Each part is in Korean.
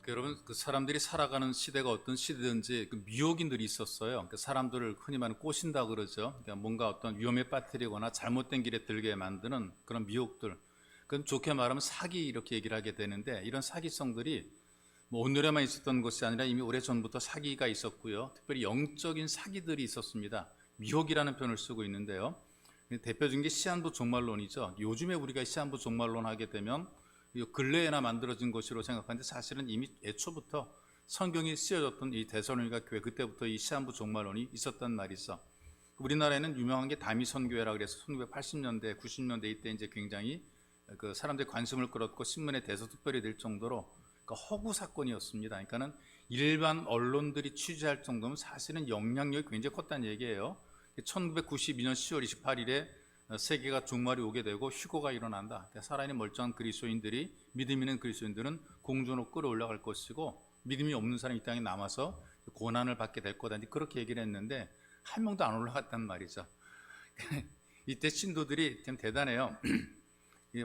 여러분, 그 사람들이 살아가는 시대가 어떤 시대든지 그 미혹인들이 있었어요. 그 사람들을 흔히 말하는 꼬신다 그러죠. 그러니까 뭔가 어떤 위험에 빠뜨리거나 잘못된 길에 들게 만드는 그런 미혹들. 그건 좋게 말하면 사기 이렇게 얘기를 하게 되는데, 이런 사기성들이 뭐 오늘에만 있었던 것이 아니라 이미 오래전부터 사기가 있었고요. 특별히 영적인 사기들이 있었습니다. 미혹이라는 표현을 쓰고 있는데요. 대표적인 게 시한부 종말론이죠. 요즘에 우리가 시한부 종말론 하게 되면 근래에나 만들어진 것으로 생각하는데, 사실은 이미 애초부터 성경이 쓰여졌던 이 데살로니가 교회, 그때부터 이 시한부 종말론이 있었단 말이죠. 우리나라에는 유명한 게 다미선교회라 그래서 1980년대, 90년대 이때 이제 굉장히 그 사람들의 관심을 끌었고 신문에 대서특별히 될 정도로 허구 사건이었습니다. 그러니까는 일반 언론들이 취재할 정도면 사실은 영향력이 굉장히 컸다는 얘기예요. 1992년 10월 28일에 세계가 종말이 오게 되고 휴거가 일어난다. 살아있는 멀쩡한 그리스도인들이, 믿음 있는 그리스도인들은 공중으로 끌어올라갈 것이고 믿음이 없는 사람이 이 땅에 남아서 고난을 받게 될 거다. 그렇게 얘기를 했는데 한 명도 안 올라갔단 말이죠. 이때 신도들이 참 대단해요.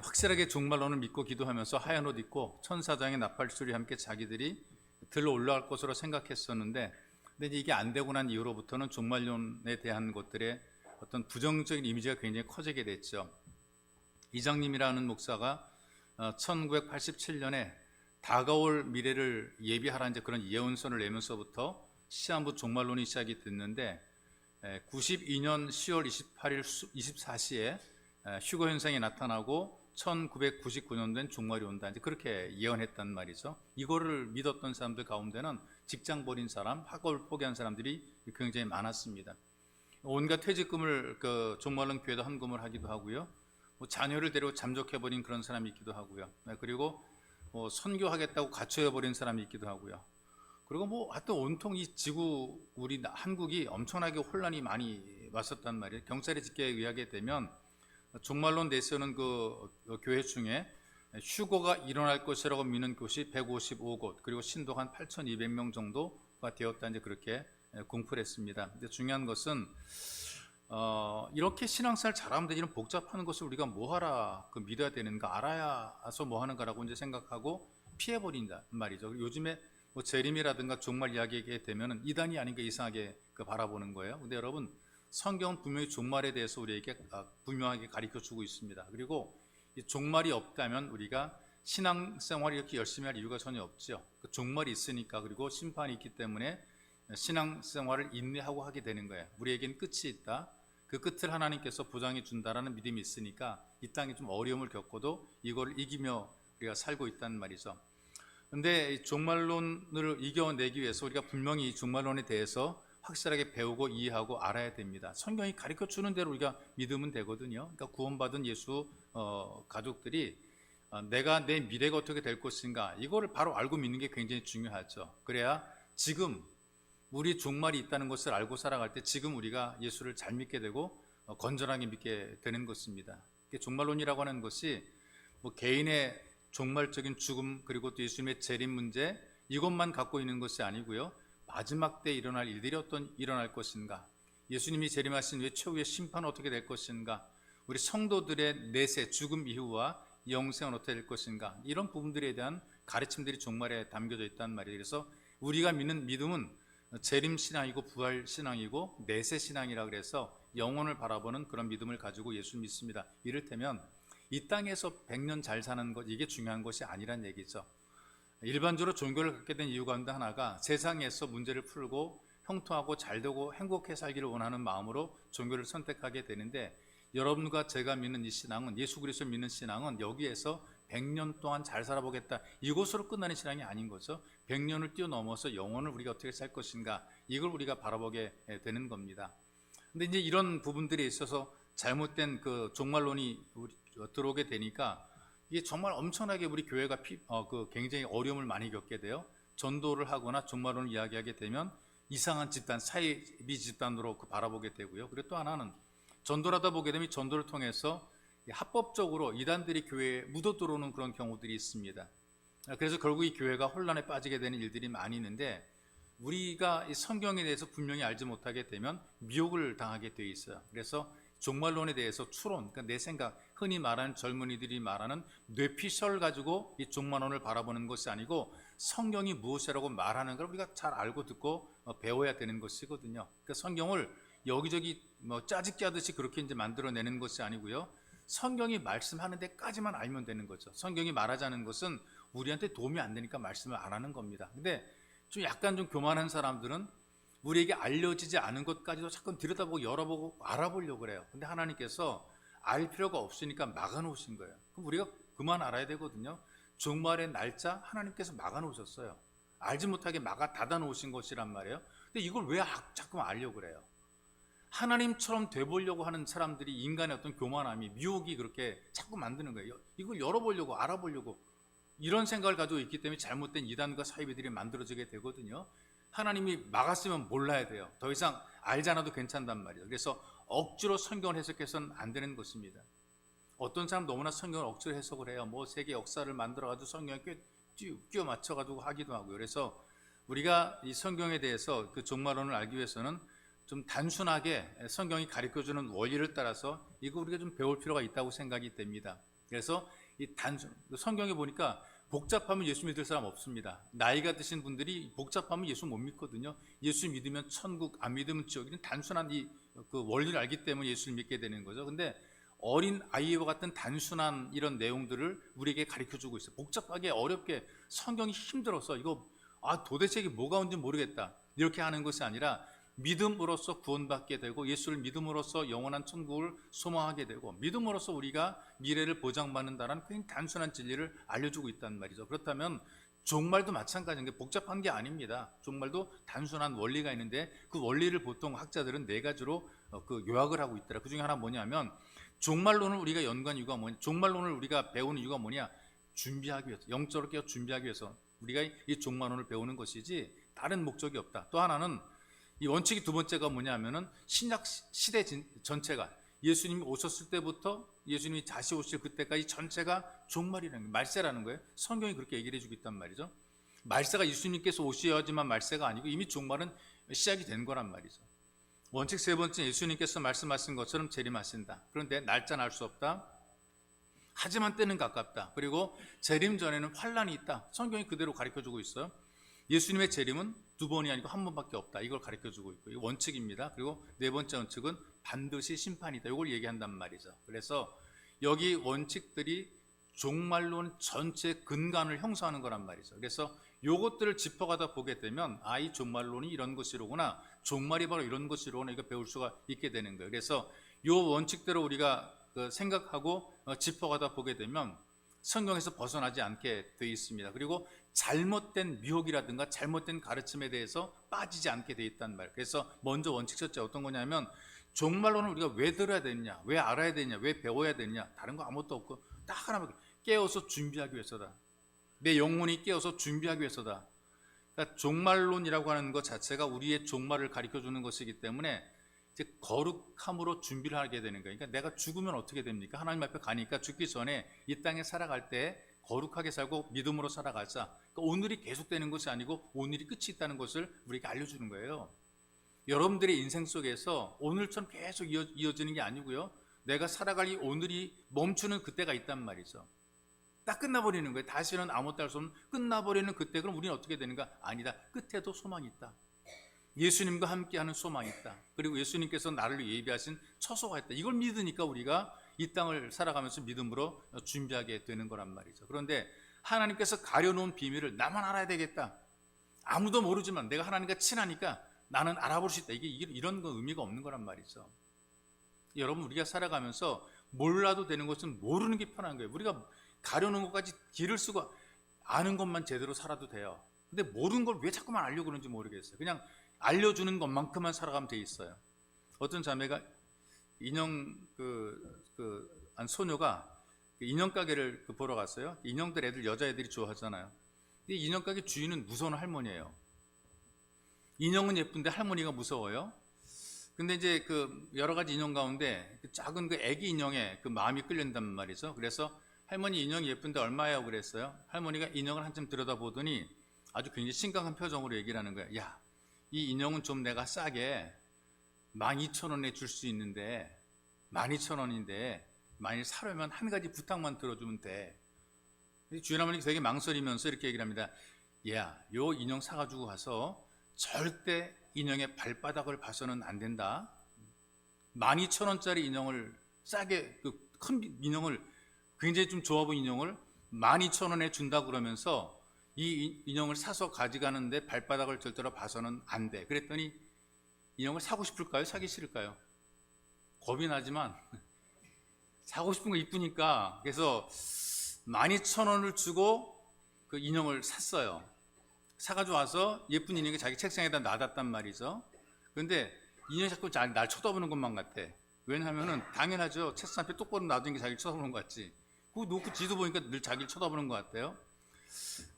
확실하게 종말론을 믿고 기도하면서 하얀 옷 입고 천사장의 나팔소리와 함께 자기들이 들러 올라갈 것으로 생각했었는데, 근데 이게 안 되고 난 이후로부터는 종말론에 대한 것들의 어떤 부정적인 이미지가 굉장히 커지게 됐죠. 이장님이라는 목사가 1987년에 다가올 미래를 예비하라는 이제 그런 예언서를 내면서부터 시한부 종말론이 시작이 됐는데, 92년 10월 28일 24시에 휴거 현상이 나타나고 1999년도엔 종말이 온다, 이제 그렇게 예언했단 말이죠. 이거를 믿었던 사람들 가운데는 직장 버린 사람, 학업을 포기한 사람들이 굉장히 많았습니다. 온갖 퇴직금을 그 종말론 교회도 헌금을 하기도 하고요. 자녀를 데리고 잠적해버린 그런 사람이 있기도 하고요. 그리고 선교하겠다고 가출해버린 사람이 있기도 하고요. 그리고 하여튼 온통 이 지구, 우리 한국이 엄청나게 혼란이 많이 왔었단 말이에요. 경찰의 집계에 의하게 되면 종말론 내세우는 그 교회 중에 휴거가 일어날 것이라고 믿는 곳이 155곳, 그리고 신도가 한 8,200명 정도가 되었다, 이제 그렇게 공표를 했습니다. 근데 중요한 것은 이렇게 신앙생활 잘하면 되지, 이런 복잡한 것을 우리가 뭐하라 믿어야 되는가, 알아야서 뭐하는가라고 이제 생각하고 피해버린다 말이죠. 요즘에 재림이라든가 종말 이야기하게 되면 이단이 아닌가 이상하게 바라보는 거예요. 근데 여러분, 성경은 분명히 종말에 대해서 우리에게 분명하게 가르쳐주고 있습니다. 그리고 이 종말이 없다면 우리가 신앙생활을 이렇게 열심히 할 이유가 전혀 없죠. 그 종말이 있으니까, 그리고 심판이 있기 때문에 신앙생활을 인내하고 하게 되는 거예요. 우리에겐 끝이 있다, 그 끝을 하나님께서 보장해 준다라는 믿음이 있으니까 이 땅에 좀 어려움을 겪어도 이걸 이기며 우리가 살고 있다는 말이죠. 그런데 종말론을 이겨내기 위해서 우리가 분명히 이 종말론에 대해서 확실하게 배우고 이해하고 알아야 됩니다. 성경이 가르쳐주는 대로 우리가 믿으면 되거든요. 그러니까 구원받은 예수 가족들이 내가 내 미래가 어떻게 될 것인가, 이거를 바로 알고 믿는 게 굉장히 중요하죠. 그래야 지금 우리 종말이 있다는 것을 알고 살아갈 때 지금 우리가 예수를 잘 믿게 되고 건전하게 믿게 되는 것입니다. 종말론이라고 하는 것이 개인의 종말적인 죽음, 그리고 또 예수님의 재림 문제, 이것만 갖고 있는 것이 아니고요. 마지막 때 일어날 일들이 어떤 일어날 것인가, 예수님이 재림하신 후에 최후의 심판은 어떻게 될 것인가, 우리 성도들의 내세, 죽음 이후와 영생은 어떻게 될 것인가, 이런 부분들에 대한 가르침들이 종말에 담겨져 있단 말이에요. 그래서 우리가 믿는 믿음은 재림신앙이고 부활신앙이고 내세신앙이라 그래서 영혼을 바라보는 그런 믿음을 가지고 예수를 믿습니다. 이를테면 이 땅에서 100년 잘 사는 것, 이게 중요한 것이 아니란 얘기죠. 일반적으로 종교를 갖게 된 이유 가운데 하나가 세상에서 문제를 풀고 형통하고 잘되고 행복해 살기를 원하는 마음으로 종교를 선택하게 되는데, 여러분과 제가 믿는 이 신앙은, 예수 그리스도를 믿는 신앙은 여기에서 100년 동안 잘 살아보겠다, 이것으로 끝나는 신앙이 아닌 거죠. 100년을 뛰어넘어서 영혼을 우리가 어떻게 살 것인가, 이걸 우리가 바라보게 되는 겁니다. 근데 이제 이런 부분들에 있어서 잘못된 그 종말론이 들어오게 되니까 이게 정말 엄청나게 우리 교회가 굉장히 어려움을 많이 겪게 돼요. 전도를 하거나 종말론을 이야기하게 되면 이상한 집단, 사이비 집단으로 바라보게 되고요. 그리고 또 하나는 전도를 하다 보게 되면 전도를 통해서 합법적으로 이단들이 교회에 묻어 들어오는 그런 경우들이 있습니다. 그래서 결국 이 교회가 혼란에 빠지게 되는 일들이 많이 있는데, 우리가 이 성경에 대해서 분명히 알지 못하게 되면 미혹을 당하게 되어 있어요. 그래서 종말론에 대해서 추론, 그러니까 내 생각, 흔히 말하는 젊은이들이 말하는 뇌피셜 가지고 이 종말론을 바라보는 것이 아니고 성경이 무엇이라고 말하는 걸 우리가 잘 알고 듣고 배워야 되는 것이거든요. 그러니까 성경을 여기저기 짜집기 하듯이 그렇게 이제 만들어내는 것이 아니고요. 성경이 말씀하는 데까지만 알면 되는 거죠. 성경이 말하자는 것은 우리한테 도움이 안 되니까 말씀을 안 하는 겁니다. 근데 좀 약간 좀 교만한 사람들은 우리에게 알려지지 않은 것까지도 자꾸 들여다보고 열어보고 알아보려고 그래요. 근데 하나님께서 알 필요가 없으니까 막아놓으신 거예요. 그럼 우리가 그만 알아야 되거든요. 종말의 날짜 하나님께서 막아놓으셨어요. 알지 못하게 막아 닫아놓으신 것이란 말이에요. 근데 이걸 왜 자꾸 알려고 그래요? 하나님처럼 돼보려고 하는 사람들이 인간의 어떤 교만함이, 미혹이 그렇게 자꾸 만드는 거예요. 이걸 열어보려고, 알아보려고 이런 생각을 가지고 있기 때문에 잘못된 이단과 사이비들이 만들어지게 되거든요. 하나님이 막았으면 몰라야 돼요. 더 이상 알지 않아도 괜찮단 말이에요. 그래서 억지로 성경을 해석해서는 안 되는 것입니다. 어떤 사람 너무나 성경을 억지로 해석을 해요. 세계 역사를 만들어가지고 성경에 끼워 맞춰가지고 하기도 하고요. 그래서 우리가 이 성경에 대해서 그 종말론을 알기 위해서는 좀 단순하게 성경이 가르쳐주는 원리를 따라서 이거 우리가 좀 배울 필요가 있다고 생각이 됩니다. 그래서 이 성경에 보니까 복잡하면 예수 믿을 사람 없습니다. 나이가 드신 분들이 복잡하면 예수 못 믿거든요. 예수 믿으면 천국, 안 믿으면 지옥. 이런 단순한 그 원리를 알기 때문에 예수를 믿게 되는 거죠. 근데 어린 아이와 같은 단순한 이런 내용들을 우리에게 가르쳐주고 있어요. 복잡하게 어렵게 성경이 힘들어서 이거 도대체 이게 뭐가 온지 모르겠다 이렇게 하는 것이 아니라 믿음으로써 구원받게 되고 예수를 믿음으로써 영원한 천국을 소망하게 되고 믿음으로써 우리가 미래를 보장받는다는 그냥 단순한 진리를 알려주고 있단 말이죠. 그렇다면 종말도 마찬가지인 게 복잡한 게 아닙니다. 종말도 단순한 원리가 있는데 그 원리를 보통 학자들은 네 가지로 그 요약을 하고 있더라. 그 중에 하나 뭐냐면 종말론을 우리가 연구한 이유가 뭐냐, 종말론을 우리가 배우는 이유가 뭐냐, 준비하기 위해서, 영적으로 깨어 준비하기 위해서 우리가 이 종말론을 배우는 것이지 다른 목적이 없다. 또 하나는 이 원칙이 두 번째가 뭐냐면은 신약 시대 전체가 예수님이 오셨을 때부터 예수님이 다시 오실 그때까지 전체가 종말이라는 거예요. 말세라는 거예요. 성경이 그렇게 얘기를 해주고 있단 말이죠. 말세가 예수님께서 오셔야지만 말세가 아니고 이미 종말은 시작이 된 거란 말이죠. 원칙 세 번째, 예수님께서 말씀하신 것처럼 재림하신다. 그런데 날짜는 알 수 없다. 하지만 때는 가깝다. 그리고 재림 전에는 환란이 있다. 성경이 그대로 가르쳐주고 있어요. 예수님의 재림은 두 번이 아니고 한 번밖에 없다. 이걸 가르쳐주고 있고, 이거 원칙입니다. 그리고 네 번째 원칙은 반드시 심판이다. 이걸 얘기한단 말이죠. 그래서 여기 원칙들이 종말론 전체 근간을 형성하는 거란 말이죠. 그래서 요것들을 짚어가다 보게 되면 이 종말론이 이런 것이로구나, 종말이 바로 이런 것이로구나, 이거 배울 수가 있게 되는 거예요. 그래서 요 원칙대로 우리가 생각하고 짚어가다 보게 되면 성경에서 벗어나지 않게 되어 있습니다. 그리고 잘못된 미혹이라든가 잘못된 가르침에 대해서 빠지지 않게 되어 있단 말이에요. 그래서 먼저 원칙 첫째 어떤 거냐면 종말론을 우리가 왜 들어야 되느냐, 왜 알아야 되느냐, 왜 배워야 되느냐, 다른 거 아무것도 없고 딱 하나만, 깨어서 준비하기 위해서다. 내 영혼이 깨어서 준비하기 위해서다. 그러니까 종말론이라고 하는 것 자체가 우리의 종말을 가르쳐주는 것이기 때문에 이제 거룩함으로 준비를 하게 되는 거예요. 그러니까 내가 죽으면 어떻게 됩니까? 하나님 앞에 가니까 죽기 전에 이 땅에 살아갈 때 거룩하게 살고 믿음으로 살아가자. 그러니까 오늘이 계속되는 것이 아니고 오늘이 끝이 있다는 것을 우리에게 알려주는 거예요. 여러분들의 인생 속에서 오늘처럼 계속 이어지는 게 아니고요. 내가 살아갈 이 오늘이 멈추는 그때가 있단 말이죠. 딱 끝나버리는 거예요. 다시는 아무것도 할 수 없는 끝나버리는 그때. 그럼 우리는 어떻게 되는가? 아니다. 끝에도 소망이 있다. 예수님과 함께하는 소망이 있다. 그리고 예수님께서 나를 예비하신 처소가 있다. 이걸 믿으니까 우리가 이 땅을 살아가면서 믿음으로 준비하게 되는 거란 말이죠. 그런데 하나님께서 가려놓은 비밀을 나만 알아야 되겠다. 아무도 모르지만 내가 하나님과 친하니까 나는 알아볼 수 있다. 이런 거 의미가 없는 거란 말이죠. 여러분, 우리가 살아가면서 몰라도 되는 것은 모르는 게 편한 거예요. 우리가 가려놓은 것까지 길을 쓰고 아는 것만 제대로 살아도 돼요. 근데 모르는 걸 왜 자꾸만 알려고 그러는지 모르겠어요. 그냥 알려주는 것만큼만 살아가면 돼 있어요. 어떤 자매가 인형 한 소녀가 인형 가게를 보러 갔어요. 인형들 애들 여자애들이 좋아하잖아요. 근데 인형 가게 주인은 무서운 할머니예요. 인형은 예쁜데 할머니가 무서워요. 근데 이제 여러 가지 인형 가운데 작은 애기 인형에 마음이 끌린단 말이죠. 그래서 할머니 인형이 예쁜데 얼마예요? 그랬어요. 할머니가 인형을 한참 들여다보더니 아주 굉장히 심각한 표정으로 얘기를 하는 거야. 야, 이 인형은 좀 내가 싸게 12,000원에 줄 수 있는데 12,000원인데 만일 사려면 한 가지 부탁만 들어주면 돼. 주인 어머니 되게 망설이면서 이렇게 얘기를 합니다. 야, 요 인형 사가지고 가서 절대 인형의 발바닥을 봐서는 안 된다. 12,000원짜리 인형을 싸게, 그 큰 인형을, 굉장히 좀 좋아 보이는 인형을 12,000원에 준다 그러면서 이 인형을 사서 가져가는데 발바닥을 절대로 봐서는 안 돼. 그랬더니 인형을 사고 싶을까요? 사기 싫을까요? 겁이 나지만 사고 싶은 거 이쁘니까, 그래서 12,000원을 주고 그 인형을 샀어요. 사가지고 와서 예쁜 인형이 자기 책상에다 놔뒀단 말이죠. 그런데 인형이 자꾸 날 쳐다보는 것만 같아. 왜냐하면은 당연하죠. 책상 앞에 똑바로 놔둔 게 자기를 쳐다보는 것 같지. 그거 놓고 지도 보니까 늘 자기를 쳐다보는 것 같아요.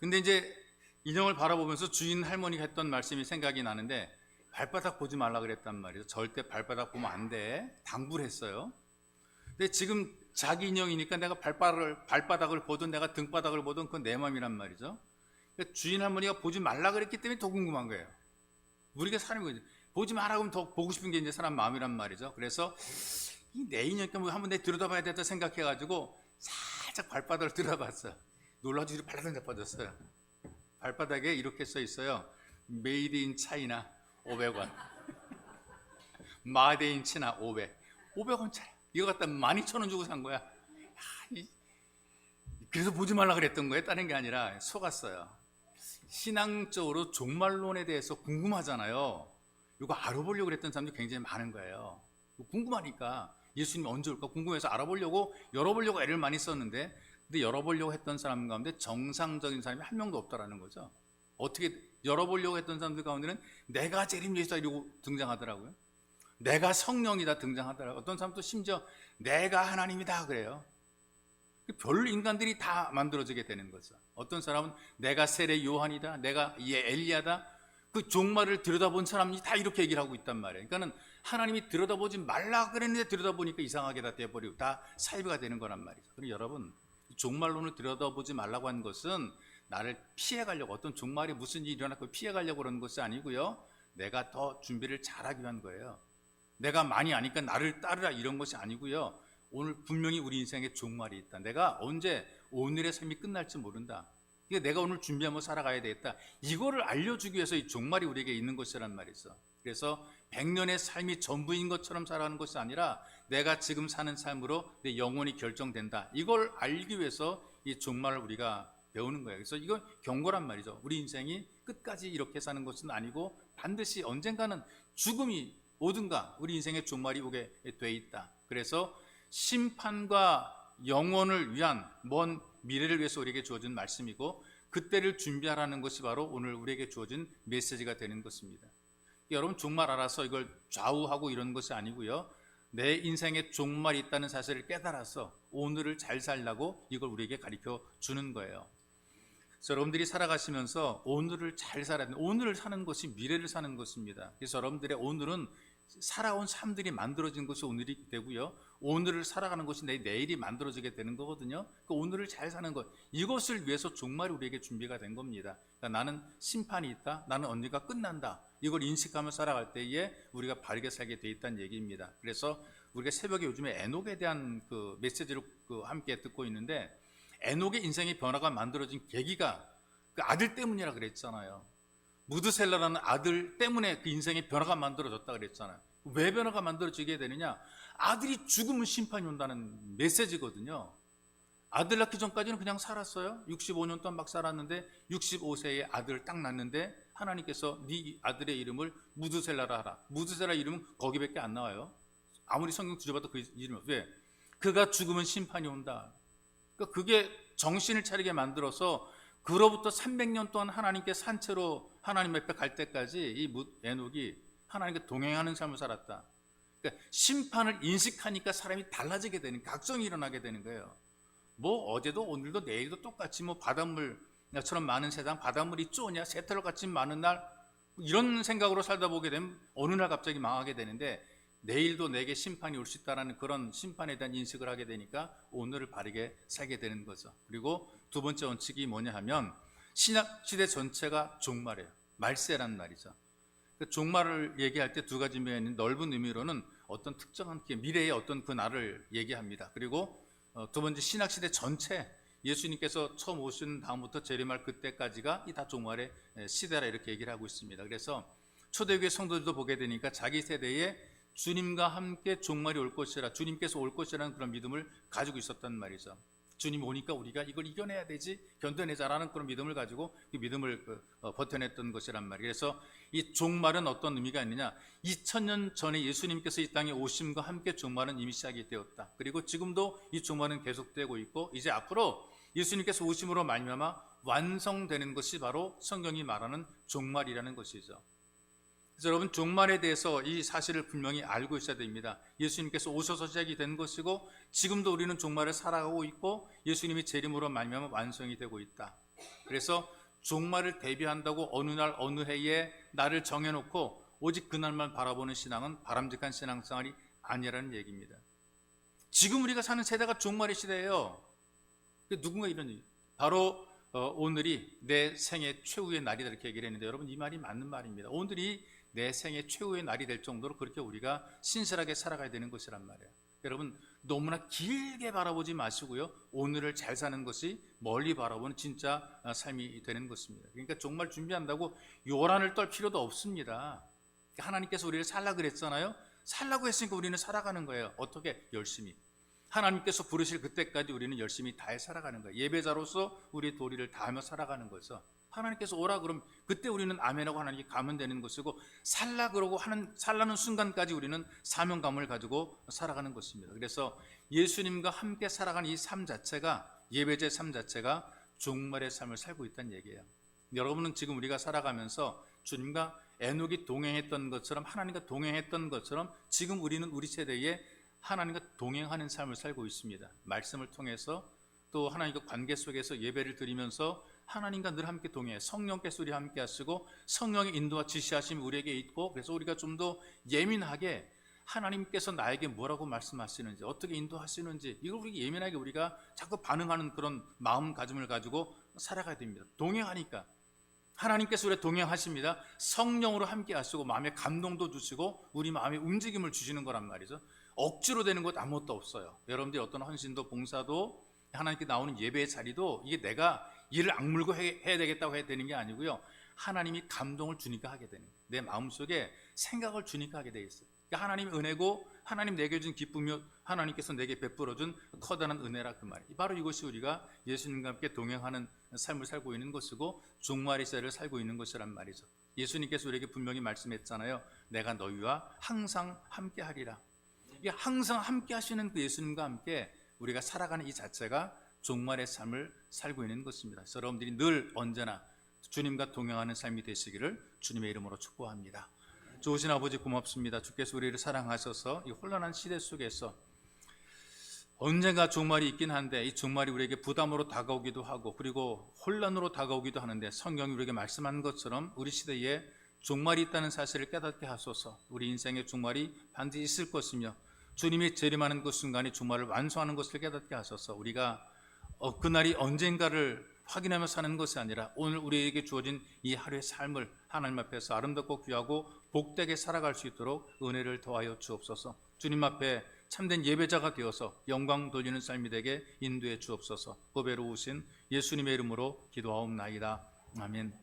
근데 이제 인형을 바라보면서 주인 할머니가 했던 말씀이 생각이 나는데, 발바닥 보지 말라 그랬단 말이죠. 절대 발바닥 보면 안 돼. 당부를 했어요. 근데 지금 자기 인형이니까 내가 발바닥을 보든 내가 등바닥을 보든 그건 내 맘이란 말이죠. 그러니까 주인 할머니가 보지 말라 그랬기 때문에 더 궁금한 거예요. 우리가 사는 거지. 보지 마라 그러면 더 보고 싶은 게 이제 사람 마음이란 말이죠. 그래서 이 내 인형이니까 뭐 한번 내 들여다봐야 되겠다 생각해가지고 살짝 발바닥을 들여다봤어요. 놀라서 뒤로 발라당 자빠졌어요. 발바닥에 이렇게 써 있어요. Made in China 500원. Made in China 500. 500원짜리. 이거 갖다 12,000원 주고 산 거야. 그래서 보지 말라 그랬던 거예요. 다른 게 아니라 속았어요. 신앙적으로 종말론에 대해서 궁금하잖아요. 이거 알아보려고 그랬던 사람들이 굉장히 많은 거예요. 궁금하니까 예수님이 언제 올까 궁금해서 알아보려고 열어보려고 애를 많이 썼는데, 근데 열어보려고 했던 사람 가운데 정상적인 사람이 한 명도 없다라는 거죠. 어떻게 열어보려고 했던 사람들 가운데는 내가 재림 예수다 이러고 등장하더라고요. 내가 성령이다 등장하더라고요. 어떤 사람도 심지어 내가 하나님이다 그래요. 별 인간들이 다 만들어지게 되는 거죠. 어떤 사람은 내가 세례 요한이다, 내가 엘리야다. 그 종말을 들여다본 사람이 다 이렇게 얘기를 하고 있단 말이에요. 그러니까는 하나님이 들여다보지 말라 그랬는데 들여다보니까 이상하게 다 돼버리고 다 사이비가 되는 거란 말이죠. 그럼 여러분, 종말론을 들여다보지 말라고 한 것은 나를 피해가려고, 어떤 종말이 무슨 일이 일어나고 피해가려고 그러는 것이 아니고요, 내가 더 준비를 잘하기 위한 거예요. 내가 많이 아니까 나를 따르라 이런 것이 아니고요, 오늘 분명히 우리 인생에 종말이 있다. 내가 언제 오늘의 삶이 끝날지 모른다. 그러니까 내가 오늘 준비하며 살아가야 되겠다. 이거를 알려주기 위해서 이 종말이 우리에게 있는 것이란 말이죠. 그래서 100년의 삶이 전부인 것처럼 살아가는 것이 아니라 내가 지금 사는 삶으로 내 영혼이 결정된다. 이걸 알기 위해서 이 종말을 우리가 배우는 거예요. 그래서 이건 경고란 말이죠. 우리 인생이 끝까지 이렇게 사는 것은 아니고 반드시 언젠가는 죽음이 오든가 우리 인생의 종말이 오게 돼 있다. 그래서 심판과 영혼을 위한 먼 미래를 위해서 우리에게 주어진 말씀이고, 그때를 준비하라는 것이 바로 오늘 우리에게 주어진 메시지가 되는 것입니다. 여러분, 종말 알아서 이걸 좌우하고 이런 것이 아니고요, 내 인생에 종말이 있다는 사실을 깨달아서 오늘을 잘 살라고 이걸 우리에게 가르쳐 주는 거예요. 그래서 여러분들이 살아가시면서 오늘을 잘 살아야 돼요. 오늘을 사는 것이 미래를 사는 것입니다. 그래서 여러분들의 오늘은 살아온 삶들이 만들어진 것이 오늘이 되고요, 오늘을 살아가는 것이 내일이 만들어지게 되는 거거든요. 그 오늘을 잘 사는 것, 이것을 위해서 종말이 우리에게 준비가 된 겁니다. 그러니까 나는 심판이 있다, 나는 언젠가 끝난다, 이걸 인식하며 살아갈 때에 우리가 바르게 살게 돼 있다는 얘기입니다. 그래서 우리가 새벽에 요즘에 에녹에 대한 그 메시지를 함께 듣고 있는데, 에녹의 인생의 변화가 만들어진 계기가 그 아들 때문이라 그랬잖아요. 무드셀라라는 아들 때문에 그 인생의 변화가 만들어졌다 그랬잖아요. 왜 변화가 만들어지게 되느냐? 아들이 죽으면 심판이 온다는 메시지거든요. 아들 낳기 전까지는 그냥 살았어요. 65년 동안 막 살았는데 65세에 아들을 딱 낳는데 하나님께서 네 아들의 이름을 무드셀라라 하라. 무드셀라 이름은 거기밖에 안 나와요. 아무리 성경 뒤져봐도 그 이름이 왜? 그가 죽으면 심판이 온다. 그러니까 그게 정신을 차리게 만들어서 그로부터 300년 동안 하나님께 산채로 하나님 앞에 갈 때까지 이 에녹이 하나님과 동행하는 삶을 살았다. 그러니까 심판을 인식하니까 사람이 달라지게 되는, 각성이 일어나게 되는 거예요. 뭐 어제도 오늘도 내일도 똑같이 뭐 바닷물처럼 많은 세상, 바닷물이 쪼냐, 새털같이 많은 날, 이런 생각으로 살다 보게 되면 어느 날 갑자기 망하게 되는데, 내일도 내게 심판이 올 수 있다는 그런 심판에 대한 인식을 하게 되니까 오늘을 바르게 살게 되는 거죠. 그리고 두 번째 원칙이 뭐냐 하면, 신약 시대 전체가 종말이에요. 말세란 말이죠. 종말을 얘기할 때 두 가지 면이 있는, 넓은 의미로는 어떤 특정한 미래의 어떤 그 날을 얘기합니다. 그리고 두 번째 신학시대 전체 예수님께서 처음 오신 다음부터 재림할 그때까지가 이 다 종말의 시대라 이렇게 얘기를 하고 있습니다. 그래서 초대교회 성도들도 보게 되니까 자기 세대에 주님과 함께 종말이 올 것이라, 주님께서 올 것이라는 그런 믿음을 가지고 있었단 말이죠. 주님 오니까 우리가 이걸 이겨내야 되지, 견뎌내자라는 그런 믿음을 가지고 그 믿음을 버텨냈던 것이란 말이에요. 그래서 이 종말은 어떤 의미가 있느냐, 2000년 전에 예수님께서 이 땅에 오심과 함께 종말은 이미 시작이 되었다. 그리고 지금도 이 종말은 계속되고 있고, 이제 앞으로 예수님께서 오심으로 말미암아 완성되는 것이 바로 성경이 말하는 종말이라는 것이죠. 그래서 여러분, 종말에 대해서 이 사실을 분명히 알고 있어야 됩니다. 예수님께서 오셔서 시작이 된 것이고, 지금도 우리는 종말을 살아가고 있고, 예수님이 재림으로 말미암아 완성이 되고 있다. 그래서 종말을 대비한다고 어느 날 어느 해에 날을 정해놓고 오직 그날만 바라보는 신앙은 바람직한 신앙생활이 아니라는 얘기입니다. 지금 우리가 사는 세대가 종말의 시대예요. 누군가 이런 얘기, 바로 오늘이 내 생애 최후의 날이다 이렇게 얘기를 했는데, 여러분, 이 말이 맞는 말입니다. 오늘이 내 생애 최후의 날이 될 정도로 그렇게 우리가 신실하게 살아가야 되는 것이란 말이에요. 여러분, 너무나 길게 바라보지 마시고요, 오늘을 잘 사는 것이 멀리 바라보는 진짜 삶이 되는 것입니다. 그러니까 종말 준비한다고 요란을 떨 필요도 없습니다. 하나님께서 우리를 살라 그랬잖아요. 살라고 했으니까 우리는 살아가는 거예요. 어떻게? 열심히. 하나님께서 부르실 그때까지 우리는 열심히 다해 살아가는 거예요. 예배자로서 우리 도리를 다하며 살아가는 거죠. 하나님께서 오라 그러면 그때 우리는 아멘하고 하나님께 가면 되는 것이고, 살라 그러고 살라는 순간까지 우리는 사명감을 가지고 살아가는 것입니다. 그래서 예수님과 함께 살아가는 이 삶 자체가, 예배자의 삶 자체가 종말의 삶을 살고 있다는 얘기예요. 여러분은 지금 우리가 살아가면서 주님과 에녹이 동행했던 것처럼, 하나님과 동행했던 것처럼 지금 우리는 우리 세대에 하나님과 동행하는 삶을 살고 있습니다. 말씀을 통해서, 또 하나님과 관계 속에서 예배를 드리면서 하나님과 늘 함께 동행해 성령께서 우리 함께 하시고, 성령의 인도와 지시하심이 우리에게 있고, 그래서 우리가 좀 더 예민하게 하나님께서 나에게 뭐라고 말씀하시는지, 어떻게 인도하시는지, 이걸 우리 예민하게 우리가 자꾸 반응하는 그런 마음가짐을 가지고 살아가야 됩니다. 동행하니까 하나님께서 우리 동행하십니다. 성령으로 함께 하시고 마음에 감동도 주시고 우리 마음에 움직임을 주시는 거란 말이죠. 억지로 되는 것 아무것도 없어요. 여러분들이 어떤 헌신도 봉사도 하나님께 나오는 예배의 자리도 이게 내가 이를 악물고 해야 되겠다고 해야 되는 게 아니고요, 하나님이 감동을 주니까 하게 되는 거예요. 내 마음속에 생각을 주니까 하게 되어 있어요. 그러니까 하나님의 은혜고, 하나님 내게 준 기쁨이요, 하나님께서 내게 베풀어준 커다란 은혜라 그 말이에요. 바로 이것이 우리가 예수님과 함께 동행하는 삶을 살고 있는 것이고, 종말의 시대를 살고 있는 것이란 말이죠. 예수님께서 우리에게 분명히 말씀했잖아요. 내가 너희와 항상 함께 하리라. 이게 항상 함께 하시는 그 예수님과 함께 우리가 살아가는 이 자체가 종말의 삶을 살고 있는 것입니다. 그래서 여러분들이 늘 언제나 주님과 동행하는 삶이 되시기를 주님의 이름으로 축복합니다. 좋으신 아버지 고맙습니다. 주께서 우리를 사랑하셔서 이 혼란한 시대 속에서 언젠가 종말이 있긴 한데, 이 종말이 우리에게 부담으로 다가오기도 하고 그리고 혼란으로 다가오기도 하는데, 성경이 우리에게 말씀한 것처럼 우리 시대에 종말이 있다는 사실을 깨닫게 하소서. 우리 인생의 종말이 반드시 있을 것이며 주님이 재림하는 그 순간에 종말을 완수하는 것을 깨닫게 하소서. 우리가 그날이 언젠가를 확인하며 사는 것이 아니라 오늘 우리에게 주어진 이 하루의 삶을 하나님 앞에서 아름답고 귀하고 복되게 살아갈 수 있도록 은혜를 더하여 주옵소서. 주님 앞에 참된 예배자가 되어서 영광 돌리는 삶이 되게 인도해 주옵소서. 보배로우신 예수님의 이름으로 기도하옵나이다. 아멘.